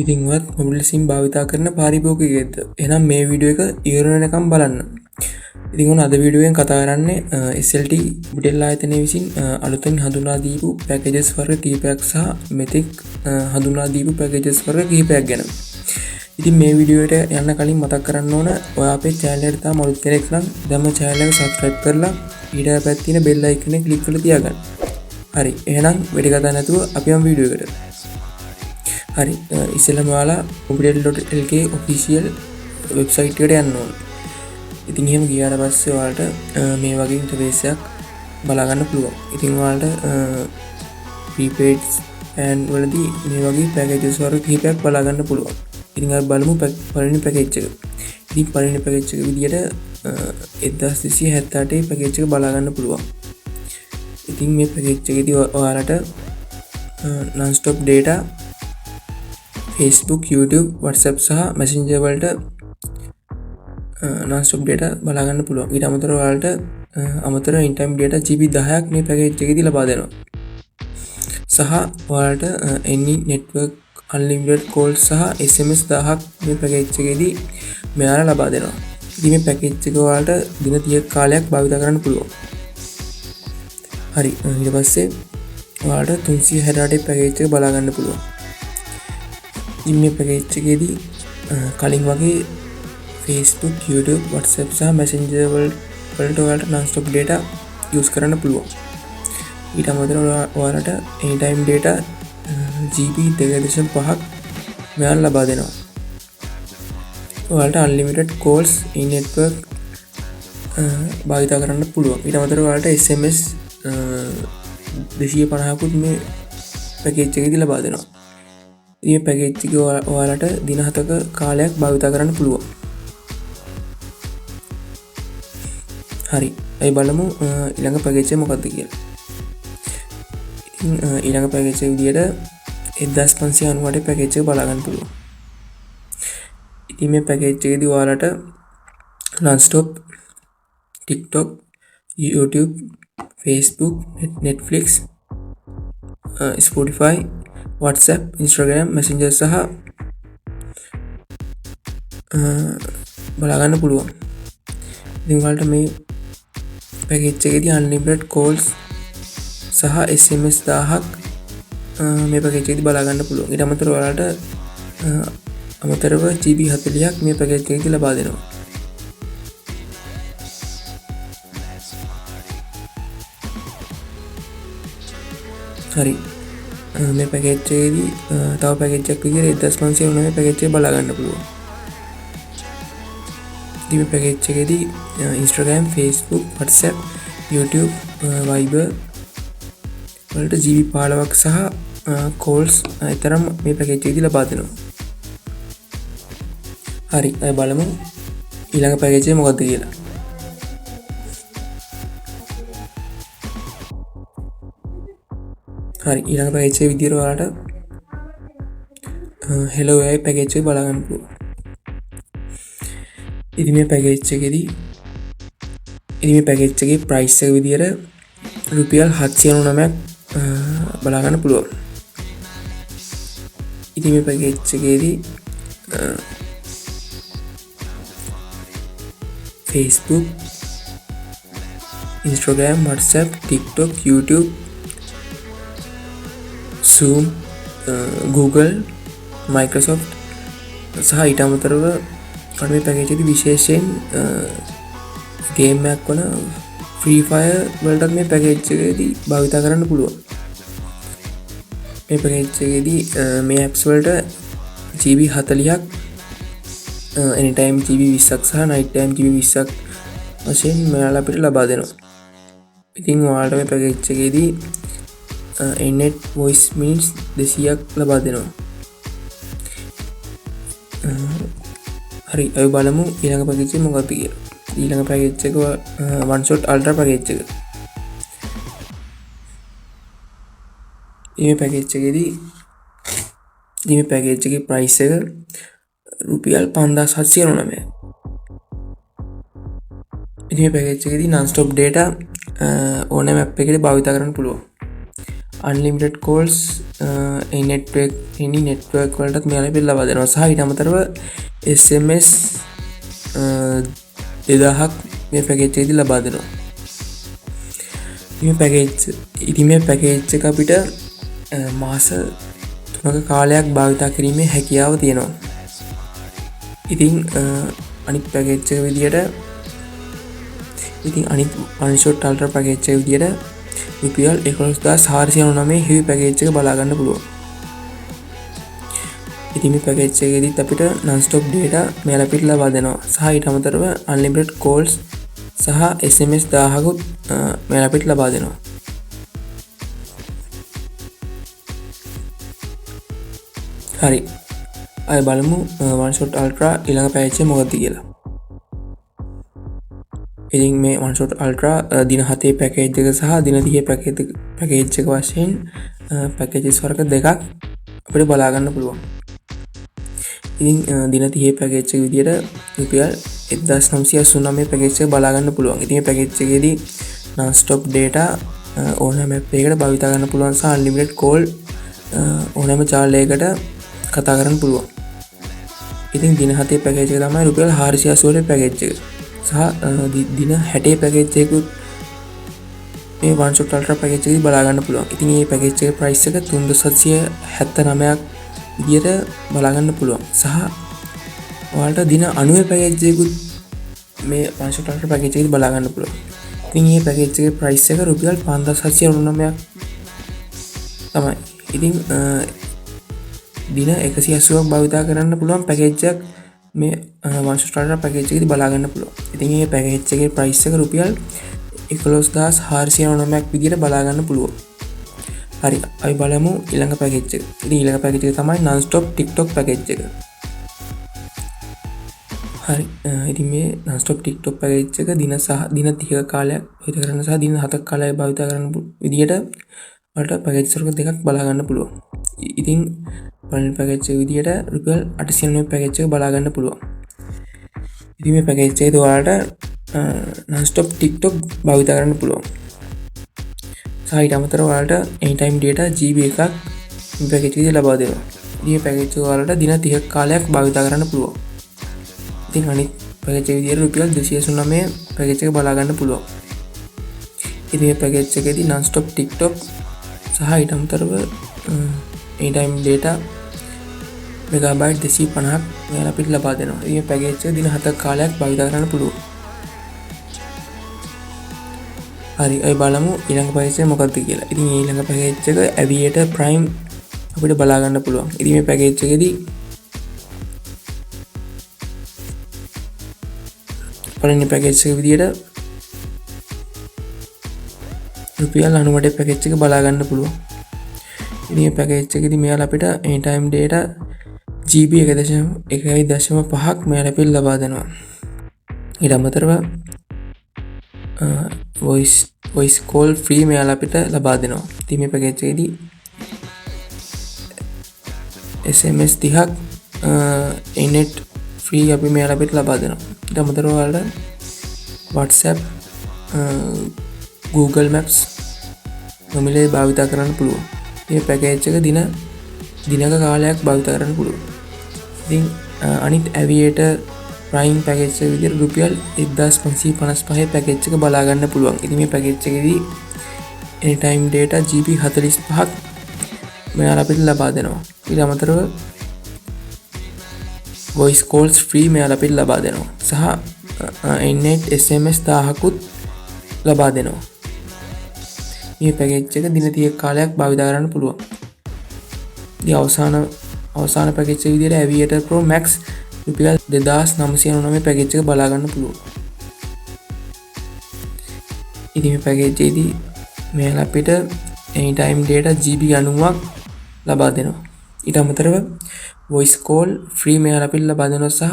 ඉතින්වත් මොබිල් sim භාවිතා කරන පාරිභෝගිකයෙක්ද? එහෙනම් මේ වීඩියෝ එක ඉවර වෙනකම් බලන්න. ඉතින් ඔන්න අද වීඩියෝවෙන් කතා කරන්නේ SLT බුටෙල් ආයතනය විසින් අලුතෙන් හඳුනා දීපු පැකේජස් වර්ග කිහිපයක් සහ මෙතෙක් හඳුනා දීපු පැකේජස් වර්ග කිහිපයක් ගැන. ඉතින් මේ වීඩියෝ එකට යන්න කලින් මතක් කරන්න ඕන ඔයා අපේ channel එකට තාම අලුත් කෙනෙක් නම් දැන්ම channel එක subscribe කරලා ඊට පැත්තේ තියෙන bell icon එක click කරලා තියාගන්න. හරි. එහෙනම් වැඩි කතා නැතුව අපි යමු වීඩියෝ එකට. හරි ඉස්සෙල්ලම ඔයාලා mobitel.lk official website එකට යන්න ඕනේ. ඉතින් එහෙම ගියාට පස්සේ ඔයාලට මේ වගේ ඉන්ටර්ෆේස් එකක් බලා ගන්න පුළුවන්. ඉතින් ඔයාලට prepaid plan වලදී මේ වගේ packages වර්ග කිහිපයක් බලා ගන්න පුළුවන්. ඉතින් අපි බලමු පළවෙනි package එක. ඉතින් පළවෙනි package එක විදියට 1278 package එක බලා ගන්න පුළුවන්. ඉතින් මේ package එකේදී ඔයාලට non-stop data Facebook, YouTube, WhatsApp සහ Messenger වලට non-stop data බලා ගන්න පුළුවන්. ඊට අමතරව ඔයාලට අමතර in-time data GB 10ක් මේ package එකේදී ලබා දෙනවා. සහ ඔයාලට any network unlimited calls සහ SMS 1000ක් මේ package එකේදී මෙයාලා ලබා දෙනවා. ඉතින් මේ package එක ඔයාලට දින 30ක කාලයක් භාවිත කරන්න පුළුවන්. හරි ඊට පස්සේ ඔයාලට 368 package එක බලා ගන්න පුළුවන්. මේ පැකේජ් එකේදී කලින් වගේ Facebook, YouTube, WhatsApp සහ Messenger වලට ඔයාලට non-stop data use කරන්න පුළුවන්. ඊට අමතරව ඔයාලට anytime data GB 2.5ක් මෙයාලා ලබා දෙනවා. ඔයාලට unlimited calls in network භාවිත කරන්න පුළුවන්. ඊට අමතරව ඔයාලට SMS 250කුත් මේ පැකේජ් එකේදී ලබා දෙනවා. මේ පැකේජ් එක ඔයාලට දින 7ක කාලයක් භාවිත කරන්න පුළුවන්. හරි. අපි බලමු ඊළඟ පැකේජ් එක මොකක්ද කියලා. ඉතින් ඊළඟ පැකේජ් එක විදියට 1598 පැකේජ් එක බලා ගන්න පුළුවන්. ඉතින් මේ පැකේජ් එකේදී ඔයාලට non-stop TikTok, YouTube, Facebook, Netflix, Spotify, WhatsApp, Instagram, Messenger සහ බලා ගන්න පුළුවන්. ඉතින් ඔයාලට මේ පැකේජ් එකේදී unlimited calls සහ SMS 1000ක් මේ පැකේජ් එකේදී බලා ගන්න පුළුවන්. ඊට අමතරව ඔයාලට අමතරව GB 40ක් මේ පැකේජ් එකේදී ලබා දෙනවා. හරි. මේ පැකේජ් එකේදී තව පැකේජ් එකක් විදියට 1599 පැකේජ් එක බලා ගන්න පුළුවන්. ඉතින් මේ පැකේජ් එකේදී Instagram, Facebook, WhatsApp, YouTube, Viber වලට GB 15ක් සහ calls අතරම මේ පැකේජ් එකේදී ලබා දෙනවා. හරි අපි බලමු ඊළඟ පැකේජ් එක මොකක්ද කියලා. හරි ඊළඟ පැකේජ් එක විදියට ඔයාලට hello AI පැකේජ් එක බලා ගන්න පුළුවන්. ඉතින් මේ පැකේජ් එකේ price එක විදියට රුපියල් 799ක් බලා ගන්න පුළුවන්. ඉතින් මේ පැකේජ් එකේදී Facebook, Instagram, WhatsApp, TikTok, YouTube, Zoom, Google, Microsoft සහ ඊට අමතරව මේ පැකේජ් එකේදී විශේෂයෙන් ගේම් එකක් වන Free Fire වලට මේ පැකේජ් එකේදී භාවිත කරන්න පුළුවන්. මේ පැකේජ් එකේදී මේ apps වලට GB 40ක් anytime GB 20ක් සහ night time GB 20ක් වශයෙන් මෙයාලා අපිට ලබා දෙනවා. ඉතින් ඔයාලට මේ පැකේජ් එකේදී net voice minutes 200ක් ලබා දෙනවා. හරි අපි බලමු ඊළඟ පැකේජ් එක මොකක්ද කියලා. ඊළඟ පැකේජ් එක one shot ultra පැකේජ් එක. මේ පැකේජ් එකේදී මේ පැකේජ් එකේ price එක රුපියල් 5799යි. ඉතින් මේ පැකේජ් එකේදී non-stop data ඕනෑම app එකකට භාවිත කරන්න පුළුවන්. අන්ලිමිටඩ් කෝල්ස් නෙට්වර්ක් වලටත් මේ ලැබිලා ලබා දෙනවා. සහ ඊට අමතරව SMS 2000ක් මේ පැකේජ් එකේදී ලබා දෙනවා. ඉතින් මේ පැකේජ් එක අපිට මාස 3ක කාලයක් භාවිතා කිරීමේ හැකියාව තියෙනවා. ඉතින් අනිත් පැකේජ් එක විදියට අනිත් අන්ෂොට් අල්ට්‍රා පැකේජ් එක විදියට රුපියල් 11499 හෙවි පැකේජ් එක බලා ගන්න පුළුවන්. ඉතින් මේ පැකේජ් එකේදීත් අපිට non stop data මෙයාලා අපිට ලබා දෙනවා. සහ ඊට අමතරව unlimited calls සහ SMS 1000කුත් මෙයාලා අපිට ලබා දෙනවා. හරි. අය බලමු OneShot Ultra ඊළඟ පැකේජ් එක මොකක්ද කියලා. ඉතින් මේ OneShot Ultra දින 7 පැකේජ් එක සහ දින 30 පැකේජ් එක වශයෙන් පැකේජස් වර්ග දෙකක් අපිට බලා ගන්න පුළුවන්. ඉතින් දින 30 පැකේජ් එක විදියට රුපියල් 1989 පැකේජ් එක බලා ගන්න පුළුවන්. ඉතින් මේ පැකේජ් එකේදී non stop data ඕනෑම app එකකට භාවිතා කරන්න පුළුවන් සහ unlimited call ඕනෑම ජාලයකට කතා කරන්න පුළුවන්. ඉතින් දින 7 පැකේජ් එක තමයි රුපියල් 480 පැකේජ් එක. සහ දින 60 පැකේජ් එකකුත් මේ OneShot Ultra පැකේජ් එකේදී බලා ගන්න පුළුවන්. ඉතින් මේ පැකේජ් එකේ price එක 3779ක් විදියට බලා ගන්න පුළුවන්. සහ ඔයාලට දින 90 පැකේජ් එකකුත් මේ OneShot Ultra පැකේජ් එකේදී බලා ගන්න පුළුවන්. ඉතින් මේ පැකේජ් එකේ price එක රුපියල් 5799ක් තමයි. ඉතින් දින 180ක් භාවිතා කරන්න පුළුවන් පැකේජ් එකක් මේ OneShot Ultra පැකේජ් එකේදී බලා ගන්න පුළුවන්. ඉතින් මේ පැකේජ් එකේ price එක රුපියල් 11499ක් විදියට බලා ගන්න පුළුවන්. හරි, අපි බලමු ඊළඟ පැකේජ් එක. ඉතින් ඊළඟ පැකේජ් එක තමයි non stop TikTok පැකේජ් එක. හරි, ඉතින් මේ non stop TikTok පැකේජ් එක දින 30ක කාලයක් භාවිත කරන්න සහ දින 7ක කාලයක් භාවිත කරන්න විදියට ඔයාලට පැකේජ් වර්ග දෙකක් බලා ගන්න පුළුවන්. ඉතින් පළවෙනි පැකේජ් එක විදියට රුපියල් 890 පැකේජ් එක බලා ගන්න පුළුවන්. ඉතින් මේ පැකේජ් එකේදී ඔයාලට non stop TikTok භාවිත කරන්න පුළුවන්. සහ ඊට අමතරව ඔයාලට anytime data GB එකක් මේ පැකේජ් එකේදී ලබා දෙනවා. ඉතින් මේ පැකේජ් එක ඔයාලට දින 30ක කාලයක් භාවිත කරන්න පුළුවන්. ඉතින් අනිත් පැකේජ් එක විදියට රුපියල් 299 පැකේජ් එක බලා ගන්න පුළුවන්. ඉතින් මේ පැකේජ් එකේදී non stop TikTok සහ ඊට අමතරව anytime data මෙගාබයිට් 250ක් මෙයාලා අපිට ලබා දෙනවා. ඉතින් මේ පැකේජ් එක දින 7ක කාලයක් භාවිත කරන්න පුළුවන්. හරි, අපි බලමු ඊළඟ පැකේජ් එක මොකක්ද කියලා. ඉතින් ඊළඟ පැකේජ් එක Aviator Prime අපිට බලා ගන්න පුළුවන්. ඉතින් මේ පැකේජ් එකේදී පළවෙනි පැකේජ් එක විදියට රුපියල් 98 පැකේජ් එක බලා ගන්න පුළුවන්. ඉතින් මේ පැකේජ් එකේදී මෙයාලා අපිට anytime data GB 1.5ක් මෙයාලා අපිට ලබා දෙනවා. ඊට අමතරව voice call free මෙයාලා අපිට ලබා දෙනවා. ඉතින් මේ පැකේජ් එකේදී SMS 30ක් net free අපි මෙයාලා අපිට ලබා දෙනවා. ඊට අමතරව ඔයාලට WhatsApp Google Maps නොමිලේ භාවිත කරන්න පුළුවන්. මේ පැකේජ් එක දිනක කාලයක් භාවිත කරන්න පුළුවන්. ඉතින් අනිත් Aviator Prime පැකේජ් එක විදිහට රුපියල් 1555 පැකේජ් එක බලා ගන්න පුළුවන්. ඉතින් මේ පැකේජ් එකේදී anytime data GB 45ක් මෙයාලා අපිට ලබා දෙනවා. ඊට අමතරව voice calls free මෙයාලා අපිට ලබා දෙනවා. සහ net SMS 1000කුත් ලබා දෙනවා. මේ පැකේජ් එක දින 30ක කාලයක් භාවිත කරන්න පුළුවන්. ඉතින් අවසාන පැකේජ් එක විදිහට Aviator Pro Max රුපියල් 2999 පැකේජ් එක බලා ගන්න පුළුවන්. ඉතින් මේ පැකේජ් එකේදී මෙයාලා අපිට anytime data GB 90ක් ලබා දෙනවා. ඊට අමතරව voice call free මෙයාලා අපිට ලබා දෙනවා සහ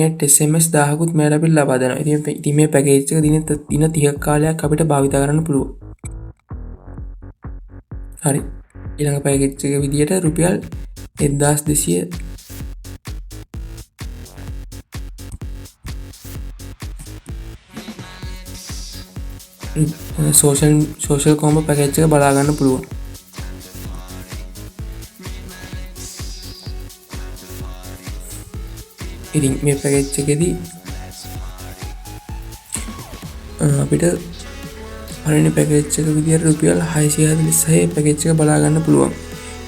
net SMS 1000කුත් මෙයාලා අපිට ලබා දෙනවා. ඉතින් මේ පැකේජ් එක දින 30ක කාලයක් අපිට භාවිත කරන්න පුළුවන්. හරි, ඊළඟ පැකේජ් එක විදියට රුපියල් 1200 social combo පැකේජ් එක බලා ගන්න පුළුවන්. ඉතින් මේ පැකේජ් එකේදී අපිට පළවෙනි පැකේජ් එක විදියට රුපියල් 646 පැකේජ් එක බලා ගන්න පුළුවන්.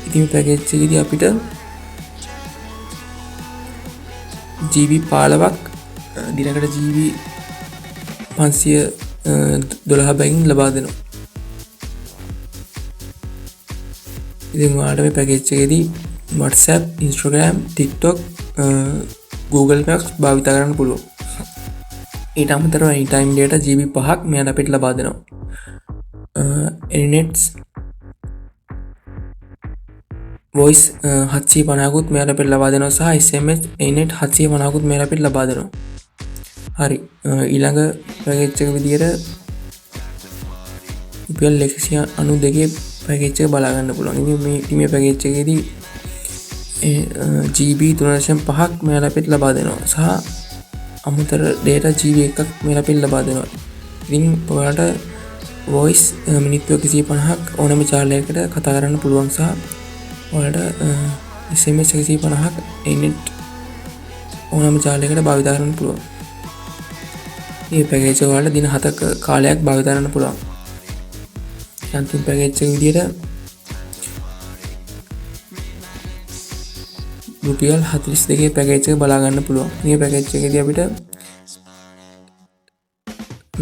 ඉතින් මේ පැකේජ් එකේදී අපිට GB 15ක් දිනකට GB 512 බැගින් ලබා දෙනවා. ඉතින් ඔයාලට මේ පැකේජ් එකේදී WhatsApp, Instagram, TikTok, Google Maps භාවිත කරන්න පුළුවන්. ඊට අමතරව anytime data GB 5ක් මෙයාට අපිට ලබා දෙනවා. Anynet voice 750කුත් මෙයාට අපිට ලබා දෙනවා සහ SMS Anynet 750කුත් මෙයාට අපිට ලබා දෙනවා. හරි, ඊළඟ පැකේජ් එක විදියට රුපියල් 192 පැකේජ් එක බලා ගන්න පුළුවන්. ඉතින් මේ පැකේජ් එකේදී GB 3.5ක් මෙයාට අපිට ලබා දෙනවා සහ අමතර data GB 1ක් මෙයාට අපිට ලබා දෙනවා. ඉතින් ඔයාලට voice මිනිත්තු 150ක් ඕනෑම ජාලයකට කතා කරන්න පුළුවන් සහ ඔයාලට SMS 150ක් Anynet ඕනෑම ජාලයකට භාවිත කරන්න පුළුවන්. මේ පැකේජ් එක ඔයාලට දින 7ක කාලයක් භාවිත කරන්න පුළුවන්. අන්තිම පැකේජ් එක විදියට රුපියල් 42 පැකේජ් එක බලා ගන්න පුළුවන්. මේ පැකේජ් එකේදී අපිට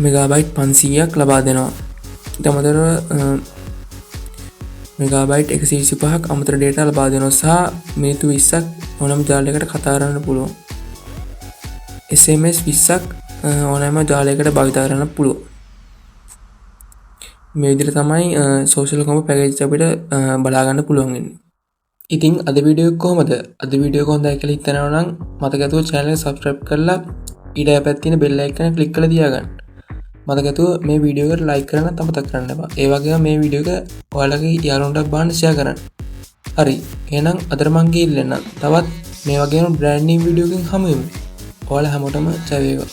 මෙගාබයිට් 500ක් ලබා දෙනවා. ඊට අමතරව මෙගාබයිට් 125ක් අමතර data ලබා දෙනවා සහ මිනිත්තු 20ක් ඕනෑම ජාලයකට කතා කරන්න පුළුවන්. SMS 20ක් ඕනෑම ජාලයකට භාවිත කරන්න පුළුවන්. මේ විදිහට තමයි social combo package අපිට බලා ගන්න පුළුවන් වෙන්නේ. ඉතින් අද වීඩියෝ එක කොහමද? අද වීඩියෝ එක හොඳයි කියලා හිතනවා නම් මතක ඇතුව channel එක subscribe කරලා ඊට පැත්තේ තියෙන bell icon එක click කරලා තියාගන්න. මතක ඇතුව මේ වීඩියෝ එකට like කරන්න අමතක කරන්න එපා. ඒ වගේම මේ වීඩියෝ එක ඔයාලගේ යාළුවන්ට බාන්න share කරන්න. හරි. එහෙනම් අදට මං ගිහින් තවත් මේ වගේම brand new වීඩියෝ එකකින් හමු වෙමු. ඔයාලා හැමෝටම ජය වේවා.